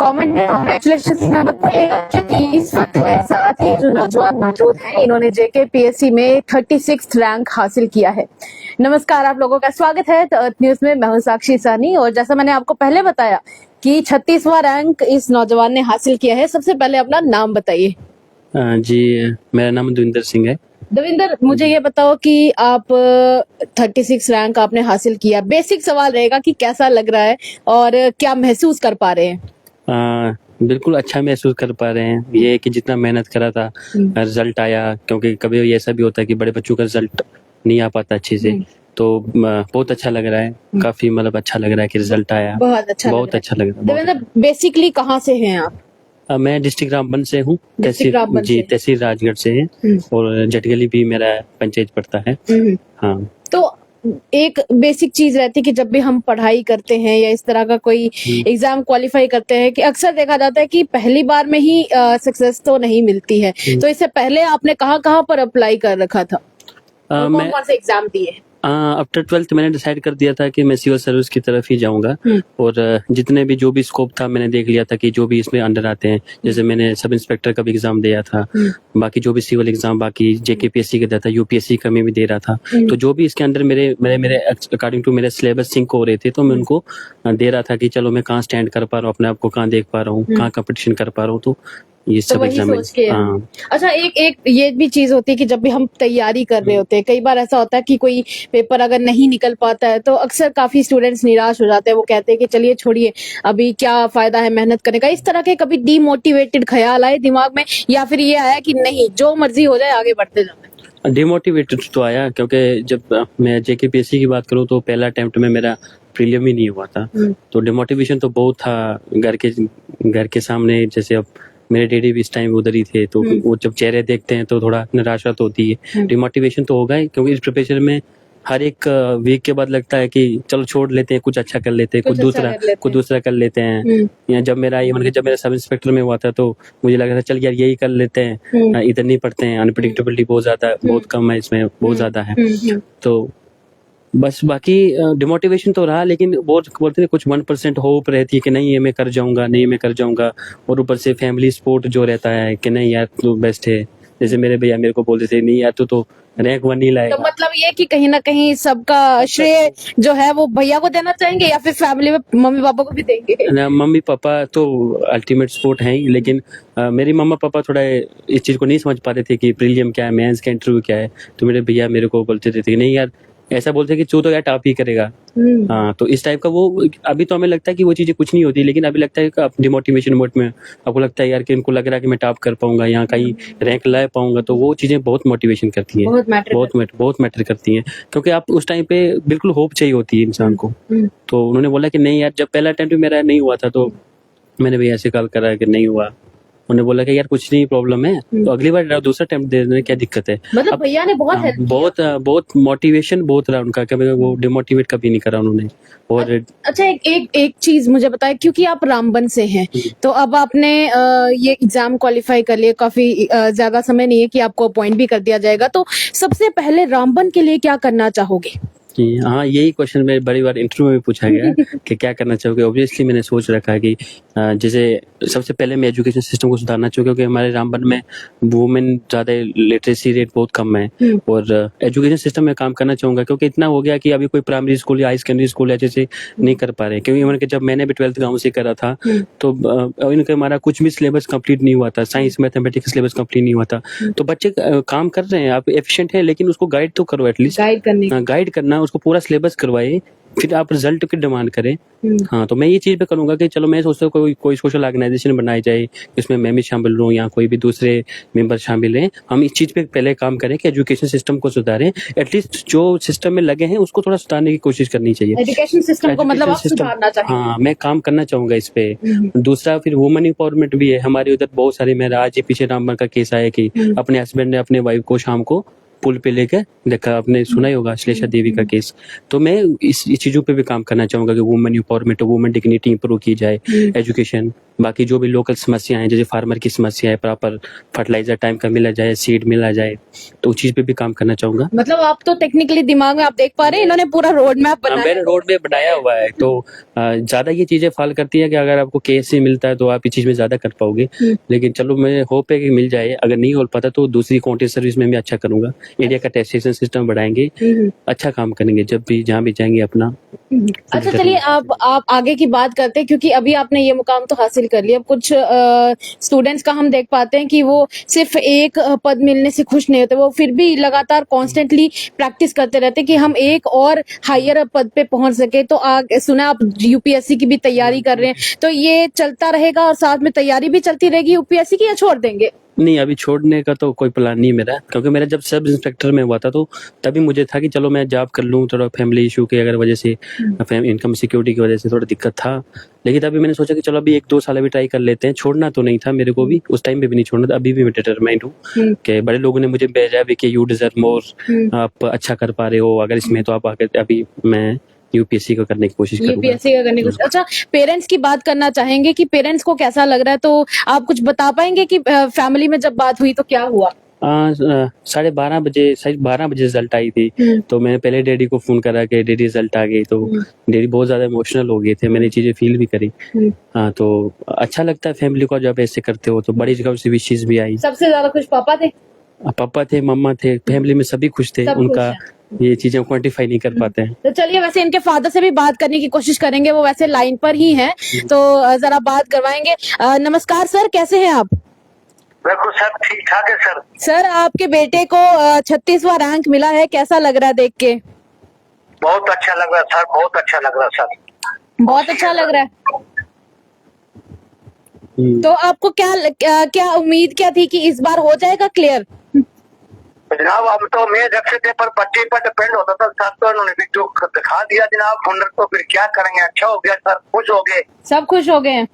Comment में congratulation बताइएगा क्योंकि इस वक्त मेरे साथ ही जो नौजवान मौजूद हैं, इन्होंने जेकेपीएससी में 36th रैंक हासिल किया है। नमस्कार, आप लोगों का स्वागत है अर्थ न्यूज में। मैं हूं साक्षी सानी और जैसा मैंने आपको पहले बताया कि 36वां रैंक इस नौजवान ने हासिल किया है। सबसे पहले अपना नाम बताइए। जी, मेरा नाम दविंदर सिंह है। दविंदर, मुझे ये बताओ कि आप 36 रैंक आपने हासिल किया। बेसिक सवाल रहेगा कि कैसा लग रहा है और क्या महसूस कर पा रहे हैं? बिल्कुल अच्छा महसूस कर पा रहे हैं। ये है कि जितना मेहनत करा था रिजल्ट आया, क्योंकि कभी ऐसा भी होता है कि बड़े बच्चों का रिजल्ट नहीं आ पाता अच्छे से, तो बहुत अच्छा लग रहा है। काफी मतलब अच्छा लग रहा है कि रिजल्ट आया। बहुत अच्छा लग रहा है। दविंदर, बेसिकली कहाँ से हैं आप? मैं डिस्ट्रिक्ट रामबन से हूँ, तहसील राजगढ़ से है और जटगली भी मेरा पंचायत पड़ता है। हाँ, तो एक बेसिक चीज रहती है कि जब भी हम पढ़ाई करते हैं या इस तरह का कोई एग्जाम क्वालिफाई करते हैं कि अक्सर देखा जाता है कि पहली बार में ही सक्सेस तो नहीं मिलती है। तो इससे पहले आपने कहाँ पर अप्लाई कर रखा था? कौन से एग्जाम दिए? आफ्टर 12th मैंने डिसाइड कर दिया था कि मैं सिविल सर्विस की तरफ ही जाऊंगा और जितने भी जो भी स्कोप था मैंने देख लिया था कि जो भी इसमें अंडर आते हैं। जैसे मैंने सब इंस्पेक्टर का भी एग्जाम दिया था, बाकी जो भी सिविल एग्जाम, बाकी जेकेपीएससी का दिया था, यूपीएससी का मैं भी दे रहा था। तो जो भी इसके अंदर मेरे मेरे मेरे अकॉर्डिंग टू मेरे सिलेबस सिंक हो रहे थे, तो मैं उनको दे रहा था कि चलो मैं कहाँ स्टैंड कर पा रहा हूँ, अपने आप को कहाँ देख पा रहा हूँ, कहाँ कंपटीशन कर पा रहा हूँ। तो ये सब एग्जाम अच्छा, एक ये भी चीज होती है कि जब भी हम तैयारी कर रहे होते हैं, कई बार ऐसा होता है कि कोई पेपर अगर नहीं निकल पाता है तो अक्सर काफी स्टूडेंट्स निराश हो जाते हैं। वो कहते हैं कि चलिए छोड़िए, अभी क्या फायदा है मेहनत करने का। इस तरह के कभी डीमोटिवेटेड ख्याल आए दिमाग में या फिर ये आया कि नहीं, जो मर्जी हो जाए आगे बढ़ते जाना? डिमोटिवेटेड तो आया, क्योंकि जब मैं जेकेपीएससी की बात करूँ तो पहला अटेम्प्ट में मेरा प्रीलियम ही नहीं हुआ था। तो डिमोटिवेशन तो बहुत था। घर के सामने, जैसे अब मेरे डैडी भी इस टाइम उधर ही थे, तो वो जब चेहरे देखते हैं तो थोड़ा निराशा तो होती है। डिमोटिवेशन तो होगा ही, क्योंकि इस प्रिपरेशन में हर एक वीक के बाद लगता है कि चलो छोड़ लेते हैं, कुछ अच्छा कर लेते हैं, कुछ दूसरा कर लेते हैं। या जब मेरा सब इंस्पेक्टर में हुआ था तो मुझे लगा था चल यार यही कर लेते हैं, इधर नहीं पढ़ते हैं, अनप्रेडिक्टेबिलिटी बहुत कम है इसमें, बहुत ज्यादा है। तो बस बाकी डिमोटिवेशन तो रहा, लेकिन बहुत बोलते हैं कुछ 1% होप रहती है कि नहीं ये मैं कर जाऊंगा। और ऊपर से फैमिली सपोर्ट जो रहता है कि नहीं यार तू बेस्ट है। जैसे मेरे भैया मेरे को बोलते थे नहीं यार तू तो रैंक 1 नहीं लाएगा। तो मतलब ये कि कहीं ना कहीं सबका श्रेय जो है वो भैया को देना चाहेंगे या फिर फैमिली में मम्मी पापा को भी देंगे? मम्मी पापा तो अल्टीमेट सपोर्ट है ही, लेकिन मेरी मम्मा पापा थोड़ा इस चीज को नहीं समझ पाते थे कि प्रीलियम क्या है, मेंस का इंटरव्यू क्या है। तो मेरे भैया मेरे को बोलते थे कि नहीं यार, ऐसा बोलते कि तू तो यार टॉप ही करेगा। हाँ, तो इस टाइप का वो अभी तो हमें लगता है कि वो चीजें कुछ नहीं होती, लेकिन अभी लगता है कि डिमोटिवेशन मोड में आपको लगता है यार कि इनको लग रहा है कि मैं टॉप कर पाऊंगा, यहाँ कहीं रैंक ला पाऊंगा। तो वो चीजें बहुत मोटिवेशन करती है, बहुत मैटर करती है, क्योंकि आप उस टाइम पे बिल्कुल होप चाहिए होती है इंसान को। तो उन्होंने बोला कि नहीं यार, जब पहला अटेम्प्ट मेरा नहीं हुआ था तो मैंने भैया से कॉल करा कि नहीं हुआ। उन्होंने बोला कि यार कुछ नहीं प्रॉब्लम है, तो अगली बार दूसरा अटेम्प्ट दे देने, क्या दिक्कत है। मतलब भैया ने बहुत हेल्प किया। बहुत मोटिवेशन बहुत रहा उनका, कभी वो डिमोटिवेट कभी नहीं करा उन्होंने। और अच्छा, एक चीज मुझे बताए, क्योंकि आप रामबन से हैं तो अब आपने ये एग्जाम क्वालिफाई कर लिए, काफी ज्यादा समय नहीं है कि आपको अपॉइंट भी कर दिया जाएगा। तो सबसे पहले रामबन के लिए क्या करना चाहोगे? हाँ, यही क्वेश्चन मेरे बड़ी बार इंटरव्यू में पूछा गया कि क्या करना चाहोगे। ऑब्वियसली मैंने सोच रखा है कि जैसे सबसे पहले मैं एजुकेशन सिस्टम को सुधारना चाहूँ, क्योंकि हमारे रामबन में वुमेन ज्यादा लिटरेसी रेट बहुत कम है। और एजुकेशन सिस्टम में काम करना चाहूंगा, क्योंकि इतना हो गया कि अभी कोई प्राइमरी स्कूल या हाई सेकेंडरी स्कूल ऐसे से नहीं कर पा रहे। क्योंकि इवन जब मैंने भी 12th गाँव से करा था तो इनका हमारा कुछ भी सिलेबस कंप्लीट नहीं हुआ था, साइंस मैथमेटिक्स सिलेबस कंप्लीट नहीं हुआ था। तो बच्चे काम कर रहे हैं, आप एफिशिएंट है, लेकिन उसको गाइड तो करो, एटलीस्ट गाइड करना, उसको पूरा सिलेबस करवाए, फिर आप रिजल्ट की डिमांड करें। हाँ, तो मैं ये चीज पे करूंगा कि चलो मैं सोचता हूँ कोई सोशल ऑर्गेनाइजेशन बनाई जाए, इसमें मैं भी शामिल रहूँ या कोई भी दूसरे मेंबर शामिल हैं। हम इस चीज पे पहले काम करें कि एजुकेशन सिस्टम को सुधारें। एटलीस्ट जो सिस्टम में लगे हैं उसको थोड़ा सुधारने की कोशिश करनी चाहिए। एजुकेशन सिस्टम को मतलब आप सुधारना चाहिए। हाँ, मैं काम करना चाहूंगा इस पे। दूसरा फिर वुमेन एम्पावरमेंट भी है हमारे उधर बहुत सारे। मेरा आज ही पीछे रामबन का केस आया कि अपने हस्बैंड ने अपने वाइफ को शाम को पुल पे लेकर देखा, आपने सुना ही होगा श्लेषा देवी का केस। तो मैं इस चीज़ों पे भी काम करना चाहूँगा कि women empowerment, women dignity improve की जाए, एजुकेशन, बाकी जो भी लोकल समस्या हैं, जैसे फार्मर की समस्या है, प्रॉपर फर्टिलाइजर टाइम का मिला जाए, सीड मिला जाए, तो उस चीज़ पे भी काम करना चाहूँगा। मतलब आप तो टेक्निकली दिमाग में आप देख पा रहे हैं, इन्होंने पूरा रोड मैप बनाया मैंने रोड में बनाया हुआ है, तो ज्यादा ये चीजें फॉल करती है कि अगर आपको केस से मिलता है तो आप इस चीज में ज्यादा कर पाओगे। लेकिन चलो, मैं होप है कि मिल जाए, अगर नहीं हो पाता तो दूसरी काउंटी सर्विस में भी अच्छा करूंगा, एरिया का टैक्सेशन सिस्टम बढ़ाएंगे, अच्छा काम करेंगे जब भी जहाँ भी जाएंगे अपना। अच्छा चलिए, आप आगे की बात करते हैं, क्योंकि अभी आपने ये मुकाम तो हासिल कर लिया। अब कुछ स्टूडेंट्स का हम देख पाते हैं कि वो सिर्फ एक पद मिलने से खुश नहीं होते, वो फिर भी लगातार कॉन्स्टेंटली प्रैक्टिस करते रहते हैं कि हम एक और हायर पद पे पहुंच सके। तो सुना आप यूपीएससी की भी तैयारी कर रहे हैं, तो ये चलता रहेगा और साथ में तैयारी भी चलती रहेगी यूपीएससी की, या छोड़ देंगे? नहीं, अभी छोड़ने का तो कोई प्लान नहीं मेरा, क्योंकि मेरा जब सब इंस्पेक्टर में हुआ था तो तभी मुझे था कि चलो मैं जॉब कर लूँ, थोड़ा फैमिली इशू के अगर वजह से, इनकम सिक्योरिटी की वजह से थोड़ा दिक्कत था। लेकिन तभी मैंने सोचा कि चलो अभी 1-2 साल अभी ट्राई कर लेते हैं, छोड़ना तो नहीं था मेरे को भी, उस टाइम पे भी नहीं छोड़ना था, अभी भी मैं डिटरमाइंड हूँ कि बड़े लोगों ने मुझे भेजा भी कि यू डिजर्व मोर, आप अच्छा कर पा रहे हो अगर इसमें, तो आप आगे, अभी मैं यूपीएससी को करने की कोशिश करूंगा। यूपीएससी का करने की कोशिश। अच्छा, पेरेंट्स की बात करना चाहेंगे कि पेरेंट्स को कैसा लग रहा है, तो आप कुछ बता पाएंगे कि फैमिली में जब बात हुई तो क्या हुआ? 12:30 बजे, शायद 12 बजे रिजल्ट आई थी, तो मैंने पहले डैडी को फोन करा कि डैडी रिजल्ट आ गई, तो डैडी बहुत ज्यादा इमोशनल हो गए थे, मैंने चीजें फील भी करी। हाँ, तो अच्छा लगता है फैमिली को जब ऐसे करते हो, तो बड़ी जगह से विशेष भी आई। सबसे ज्यादा खुश पापा थे? पापा थे, मम्मा थे, फैमिली में सभी खुश थे, उनका ये चीजें क्वांटिफाई नहीं कर पाते हैं। तो चलिए, वैसे इनके फादर से भी बात करने की कोशिश करेंगे, वो वैसे लाइन पर ही हैं, तो जरा बात करवाएंगे। नमस्कार सर, कैसे हैं आप? बिल्कुल सर, ठीक ठाक है सर। सर, आपके बेटे को 36वां रैंक मिला है, कैसा लग रहा है देख के? बहुत अच्छा लग रहा है सर, बहुत अच्छा लग रहा है सर। बहुत अच्छा लग रहा है। तो आपको क्या उम्मीद क्या थी कि इस बार हो जाएगा क्लियर? जनाब, हम तो मेरे रक्षे पर बच्चे पर डिपेंड होता था सर, तो उन्होंने भी जो दिखा दिया जनाब हुनर, तो फिर क्या करेंगे। अच्छा हो गया सर, खुश हो गए, सब खुश हो गए हैं?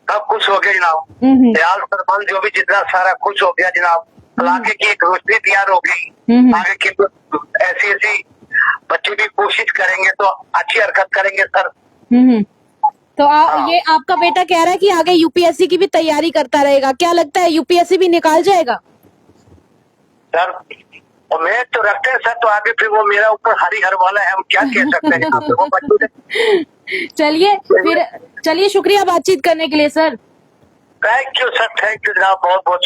सब खुश हो गए जनाब। दयाल सरपंच जो भी जितना सारा खुश हो गया जनाब। आगे की एक रोशनी तैयार हो गई, आगे की ऐसी ऐसी बच्चे भी कोशिश करेंगे तो अच्छी हरकत करेंगे सर। तो ये आपका बेटा कह रहा है कि आगे यूपीएससी की भी तैयारी करता रहेगा, क्या लगता है यूपीएससी भी निकाल जाएगा सर? और मैं तो रखते हैं सर, तो आगे फिर वो मेरा ऊपर हर वाला है, हम क्या कह सकते हैं वो बच्चे। चलिए शुक्रिया बातचीत करने के लिए sir. Thank you sir, thank you जनाब, बहुत बहुत।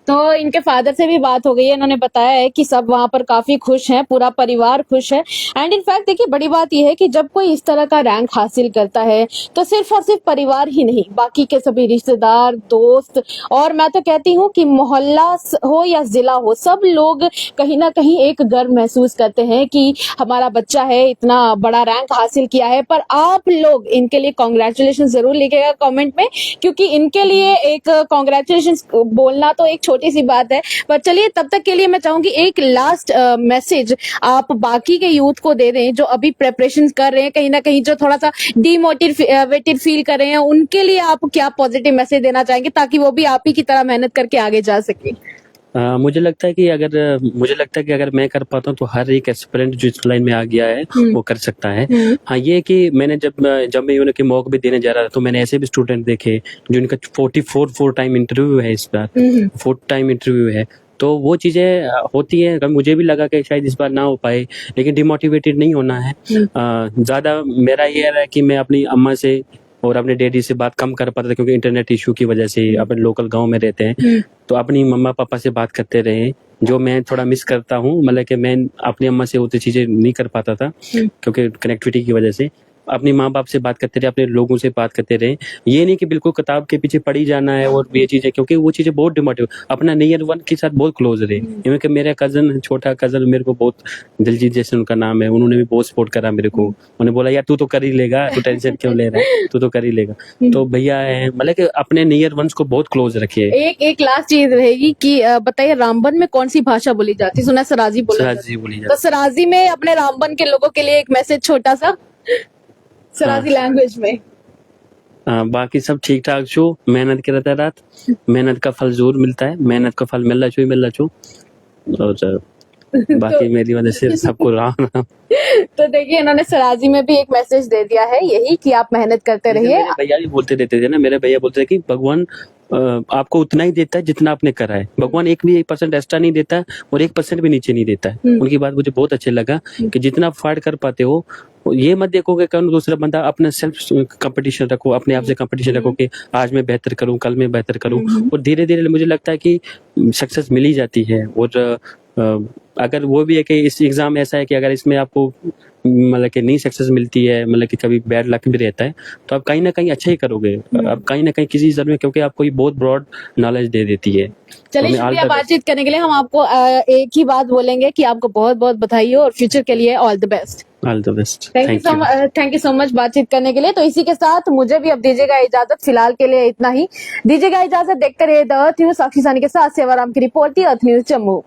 तो इनके फादर से भी बात हो गई है, इन्होंने बताया है कि सब वहां पर काफी खुश हैं, पूरा परिवार खुश है। एंड इनफैक्ट देखिए, बड़ी बात यह है कि जब कोई इस तरह का रैंक हासिल करता है तो सिर्फ और सिर्फ परिवार ही नहीं, बाकी के सभी रिश्तेदार, दोस्त, और मैं तो कहती हूँ कि मोहल्ला हो या जिला हो, सब लोग कहीं ना कहीं एक गर्व महसूस करते हैं कि हमारा बच्चा है, इतना बड़ा रैंक हासिल किया है। पर आप लोग इनके लिए कॉन्ग्रेचुलेशन जरूर लिखिएगा कॉमेंट में, क्योंकि इनके लिए एक कॉन्ग्रेचुलेशन बोलना तो एक छोटी सी बात है। पर चलिए, तब तक के लिए मैं चाहूंगी एक लास्ट मैसेज आप बाकी के यूथ को दे दें जो अभी प्रिपरेशन कर रहे हैं, कहीं ना कहीं जो थोड़ा सा डीमोटिवेटेड फील कर रहे हैं, उनके लिए आप क्या पॉजिटिव मैसेज देना चाहेंगे ताकि वो भी आप ही की तरह मेहनत करके आगे जा सके? मुझे लगता है कि अगर मैं कर पाता हूँ तो हर एक एस्पिरेंट जो इस लाइन में आ गया है वो कर सकता है। हाँ, ये कि मैंने जब मैं यूनिक के मॉक भी देने जा रहा था तो मैंने ऐसे भी स्टूडेंट देखे जिनका 44 टाइम इंटरव्यू है, इस बार 4 टाइम इंटरव्यू है। तो वो चीजें होती है, मुझे भी लगा कि शायद इस बार ना हो पाए, लेकिन डिमोटिवेटेड नहीं होना है। ज्यादा मेरा ये रहा कि मैं अपनी अम्मा से और अपने डैडी से बात कम कर पाता था, क्योंकि इंटरनेट इशू की वजह से अपने लोकल गांव में रहते हैं, तो अपनी मम्मा पापा से बात करते रहे, जो मैं थोड़ा मिस करता हूँ। मतलब कि मैं अपनी अम्मा से वो चीजें नहीं कर पाता था क्योंकि कनेक्टिविटी की वजह से। अपने माँ बाप से बात करते रहे, अपने लोगों से बात करते रहे। ये नहीं कि बिल्कुल किताब के पीछे पड़ी जाना है और ये चीजें, क्योंकि वो चीजें बहुत डिमोटिव। अपना नंबर 1 के साथ बहुत क्लोज रहे, क्योंकि मेरा कजन, छोटा कजन मेरे को बहुत, दिलजीत जैसे उनका नाम है, उन्होंने भी बहुत सपोर्ट करा मेरे को। उन्होंने बोला यार तू तो कर ही लेगा, तू टेंशन क्यों ले रहा है, तू तो कर ही लेगा। तो भैया है, मतलब कि अपने नंबर 1 को बहुत क्लोज रखिए। एक लास्ट चीज रहेगी कि बताइए, रामबन में कौन सी भाषा बोली जाती है? सुना सराजी बोली जाती। तो सराजी में अपने रामबन के लोगों के लिए एक मैसेज छोटा सा सराजी लैंग्वेज में। बाकी सब ठीक ठाक छो, मेहनत करता रात, मेहनत का फल जरूर मिलता है, मेहनत का फल मिलना चाहिए और बाकी मेरी वजह से सबको राम राम। तो देखिए इन्होंने सराजी में भी एक मैसेज दे दिया है यही कि आप मेहनत करते रहिए। मेरे भैया भी बोलते रहते थे ना, मेरे भैया बोलते थे कि भगवान आपको उतना ही देता है जितना आपने करा है, भगवान 1% एक्स्ट्रा नहीं देता और 1% भी नीचे नहीं देता है। उनकी बात मुझे बहुत अच्छे लगा कि जितना आप फाड़ कर पाते हो, ये मत देखो कि कौन दूसरा बंदा, अपना सेल्फ कंपटीशन रखो, अपने आप से कंपटीशन रखो कि आज मैं बेहतर करूं, कल मैं बेहतर करूं, और धीरे धीरे मुझे लगता है कि सक्सेस मिल ही जाती है। और अगर वो भी है कि इस एग्जाम ऐसा है कि अगर इसमें आपको मतलब कि नहीं सक्सेस मिलती है, मतलब कि कभी बैड लक भी रहता है, तो आप कहीं ना कहीं अच्छा ही करोगे, आप कहीं ना कहीं किसी चीज में, क्योंकि आपको ये बहुत ब्रॉड नॉलेज दे देती है। चलिए शुक्रिया बातचीत करने के लिए। हम आपको एक ही बात बोलेंगे कि आपको बहुत बहुत बधाई हो और फ्यूचर के लिए all the best. All the best. Thank you so much बातचीत करने के लिए। तो इसी के साथ मुझे भी अब दीजिएगा इजाजत, फिलहाल के लिए इतना ही दीजिएगा इजाजत। देखते रहिए द अर्थ न्यूज। साक्षी सानी के साथ सेवाराम की रिपोर्ट थी, अर्थ न्यूज जम्मू।